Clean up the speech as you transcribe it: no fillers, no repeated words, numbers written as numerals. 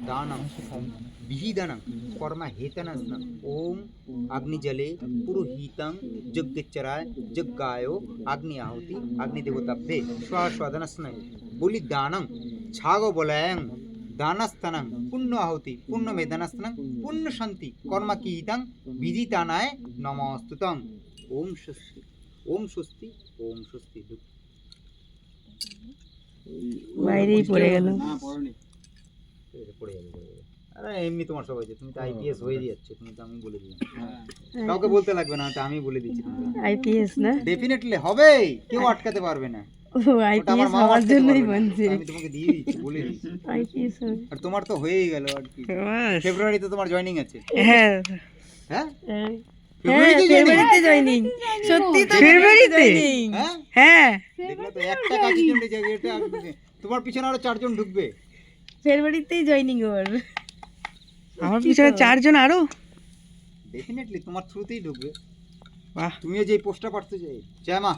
दानं विहिदानं कर्म हेतनस्न ओम अग्निजले पुरोहितं यज्ञचराय यज्ञायो अग्नि आहुति अग्नि देवताभ्ये स्वास्वादनस्न बोली दानं छागो बोलायं दानस्तनं पुण्य आहुति पुण्य मेदनस्तनं पुण्य शांति कर्म कीतं विदितानाय नमस्तुतं ओम स्वस्ति ओम स्वस्ति ओम स्वस्ति। বাইরেই পড়ে গেল। পড়ে যাবে আরে এমনি তোমার সবাই যে তুমি তো আইপিএস হয়ে যাচ্ছে তুমি তো আমি বলে দিলাম কাউকে বলতে লাগবে না এটা আমি বলে দিচ্ছি আইপিএস না ডেফিনেটলি হবে কেউ আটকাতে পারবে না ও আইপিএস হওয়ার জন্যই বলছি আমি তোমাকে দিয়ে দিচ্ছি বলে দিচ্ছি আইপিএস আর তোমার তো হয়েই গেল আর কি ফেব্রুয়ারিতে তোমার জয়েনিং আছে হ্যাঁ হ্যাঁ ফেব্রুয়ারিতে জয়েনিং সত্যি তো ফেব্রুয়ারিতে হ্যাঁ হ্যাঁ দেখলে তো একটা কাজের জন্য জায়গা এটা তোমার পিছনে আরো 4 জন ঢুকবে ফেব্রুয়ারিতেই জয়েনিং ওর আমার পিছনে 4 জন আরো ডেফিনেটলি তোমার থ্রুতেই ঢুকবে বাহ তুমিও যে পোস্টটা পাঠাতে চাই জয় মা